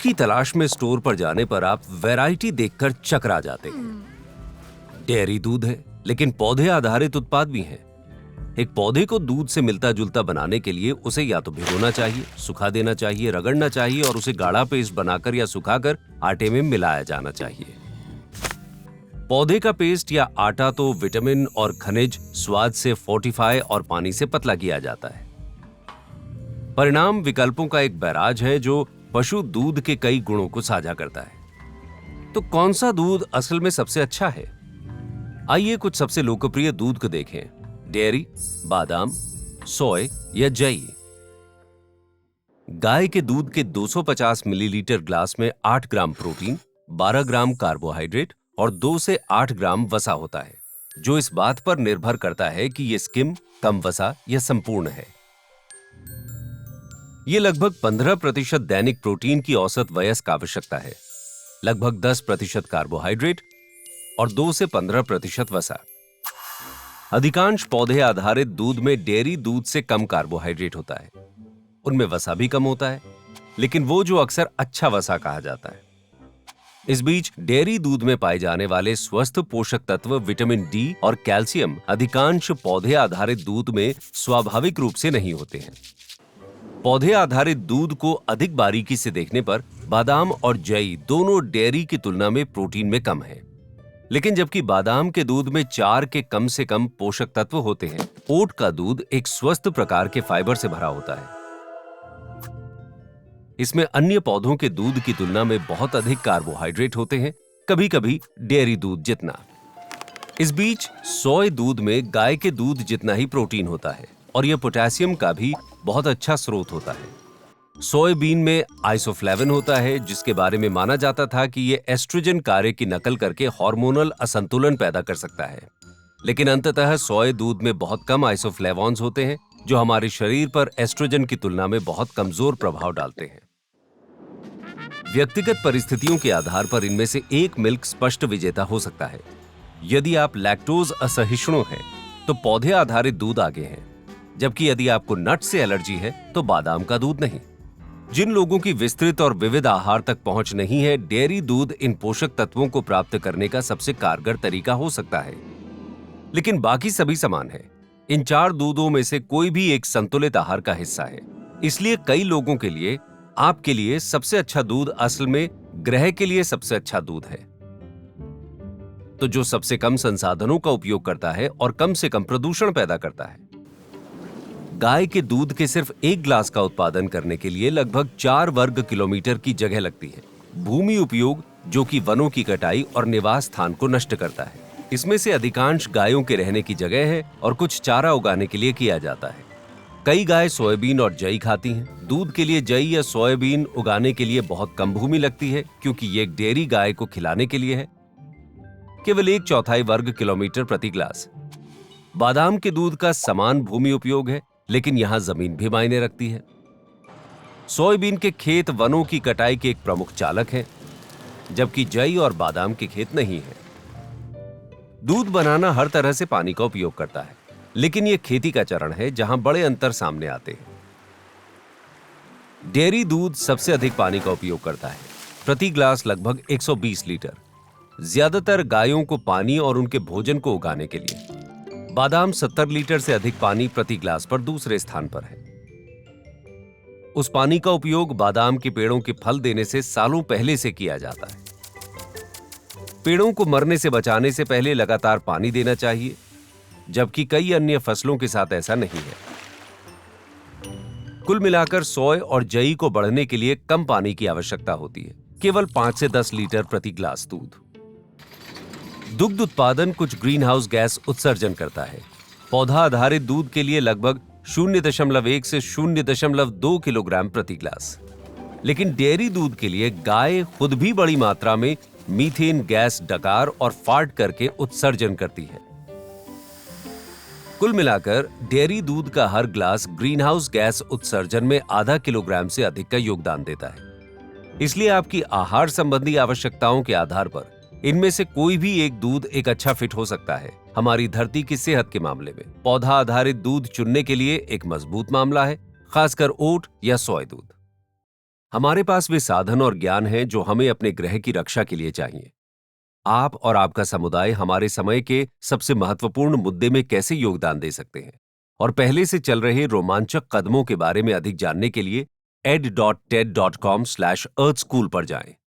की तलाश में स्टोर पर जाने पर आप वैरायटी देखकर चकरा जाते हैं। डेयरी दूध है, लेकिन पौधे आधारित उत्पाद भी हैं। एक पौधे को दूध से मिलता जुलता बनाने के लिए उसे या तो भिगोना चाहिए, सुखा देना चाहिए, रगड़ना चाहिए और उसे गाढ़ा पेस्ट बनाकर या सुखाकर आटे में मिलाया जाना चाहिए। पौधे का पेस्ट या आटा तो विटामिन और खनिज स्वाद से फोर्टिफाई और पानी से पतला किया जाता है। परिणाम विकल्पों का एक बैराज है जो पशु दूध के कई गुणों को साझा करता है। तो कौन सा दूध असल में सबसे अच्छा है? आइए कुछ सबसे लोकप्रिय दूध को देखें। डेयरी, बादाम, सोय या जई। गाय के दूध के 250 मिलीलीटर ग्लास में 8 ग्राम प्रोटीन, 12 ग्राम कार्बोहाइड्रेट और 2 से 8 ग्राम वसा होता है, जो इस बात पर निर्भर करता है कि यह स्किम, कम वसा या संपूर्ण है। यह लगभग 15% दैनिक प्रोटीन की औसत वयस्क आवश्यकता है, लगभग 10% कार्बोहाइड्रेट और 2 से 15% वसा। अधिकांश पौधे आधारित दूध में डेयरी दूध से कम कार्बोहाइड्रेट होता है, उनमें वसा भी कम होता है, लेकिन वो जो अक्सर अच्छा वसा कहा जाता है। इस बीच डेयरी दूध में पाए जाने वाले स्वस्थ पोषक तत्व विटामिन डी और कैल्शियम अधिकांश पौधे आधारित दूध में स्वाभाविक रूप से नहीं होते हैं। पौधे आधारित दूध को अधिक बारीकी से देखने पर बादाम और जई दोनों डेयरी की तुलना में प्रोटीन में कम है, लेकिन जबकि बादाम के दूध में 4 के कम से कम पोषक तत्व होते हैं, ओट का दूध एक स्वस्थ प्रकार के फाइबर से भरा होता है। इसमें अन्य पौधों के दूध की तुलना में बहुत अधिक कार्बोहाइड्रेट होते हैं, कभी-कभी डेयरी दूध जितना। इस बीच सोय दूध में गाय के दूध जितना ही प्रोटीन होता है और यह पोटेशियम का भी बहुत अच्छा स्रोत होता है। सोयाबीन में आइसोफ्लेविन होता है, जिसके बारे में माना जाता था कि यह एस्ट्रोजन कार्य की नकल करके हार्मोनल असंतुलन पैदा कर सकता है, लेकिन अंततः सोय दूध में बहुत कम आइसोफ्लेवोन्स होते हैं, जो हमारे शरीर पर एस्ट्रोजन की तुलना में बहुत कमजोर प्रभाव डालते हैं। व्यक्तिगत परिस्थितियों के आधार पर इनमें से एक मिल्क स्पष्ट विजेता हो सकता है। यदि आप लैक्टोज असहिष्णु हैं, तो पौधे आधारित दूध आगे हैं, जबकि यदि आपको नट से एलर्जी है तो बादाम का दूध नहीं। जिन लोगों की विस्तृत और विविध आहार तक पहुंच नहीं है, डेयरी दूध इन पोषक तत्वों को प्राप्त करने का सबसे कारगर तरीका हो सकता है, लेकिन बाकी सभी समान है। इन 4 दूधों में से कोई भी एक संतुलित आहार का हिस्सा है। इसलिए कई लोगों के लिए आपके लिए सबसे अच्छा दूध असल में ग्रह के लिए सबसे अच्छा दूध है, तो जो सबसे कम संसाधनों का उपयोग करता है और कम से कम प्रदूषण पैदा करता है। गाय के दूध के सिर्फ 1 ग्लास का उत्पादन करने के लिए लगभग 4 वर्ग किलोमीटर की जगह लगती है। भूमि उपयोग, जो कि वनों की कटाई और निवास स्थान को नष्ट करता है। इसमें से अधिकांश गायों के रहने की जगह है और कुछ चारा उगाने के लिए किया जाता है। कई गाय सोयाबीन और जई खाती हैं। दूध के लिए जई या सोयाबीन उगाने के लिए बहुत कम भूमि लगती है, क्योंकि ये एक डेयरी गाय को खिलाने के लिए है। केवल 1/4 वर्ग किलोमीटर प्रति ग्लास। बादाम के दूध का समान भूमि उपयोग है, लेकिन यहां जमीन भी मायने रखती है। सोयाबीन के खेत वनों की कटाई के एक प्रमुख चालक हैं, जबकि जई और बादाम के खेत नहीं हैं। दूध बनाना हर तरह से पानी का उपयोग करता है, लेकिन यह खेती का चरण है जहां बड़े अंतर सामने आते हैं। डेयरी दूध सबसे अधिक पानी का उपयोग करता है, प्रति ग्लास लगभग 120 लीटर, ज्यादातर गायों को पानी और उनके भोजन को उगाने के लिए। बादाम 70 लीटर से अधिक पानी प्रति ग्लास पर दूसरे स्थान पर है। उस पानी का उपयोग बादाम के पेड़ों के फल देने से सालों पहले से किया जाता है। पेड़ों को मरने से बचाने से पहले लगातार पानी देना चाहिए, जबकि कई अन्य फसलों के साथ ऐसा नहीं है। कुल मिलाकर सोय और जई को बढ़ने के लिए कम पानी की आवश्यकता होती है, केवल 5 से 10 लीटर प्रति ग्लास दूध। दुग्ध उत्पादन कुछ ग्रीन हाउस गैस उत्सर्जन करता है। पौधा आधारित दूध के लिए लगभग 0.1 से 0.2 किलोग्राम प्रति ग्लास, लेकिन डेयरी दूध के लिए गाय खुद भी बड़ी मात्रा में मीथेन गैस डकार और फार्ट करके उत्सर्जन करती है। कुल मिलाकर डेयरी दूध का हर ग्लास ग्रीन हाउस गैस उत्सर्जन में आधा किलोग्राम से अधिक का योगदान देता है। इसलिए आपकी आहार संबंधी आवश्यकताओं के आधार पर इनमें से कोई भी एक दूध एक अच्छा फिट हो सकता है। हमारी धरती की सेहत के मामले में पौधा आधारित दूध चुनने के लिए एक मजबूत मामला है, खासकर ओट या सोय दूध। हमारे पास वे साधन और ज्ञान हैं जो हमें अपने ग्रह की रक्षा के लिए चाहिए। आप और आपका समुदाय हमारे समय के सबसे महत्वपूर्ण मुद्दे में कैसे योगदान दे सकते हैं और पहले से चल रहे रोमांचक कदमों के बारे में अधिक जानने के लिए ed.ted.com/earthschool पर जाएं।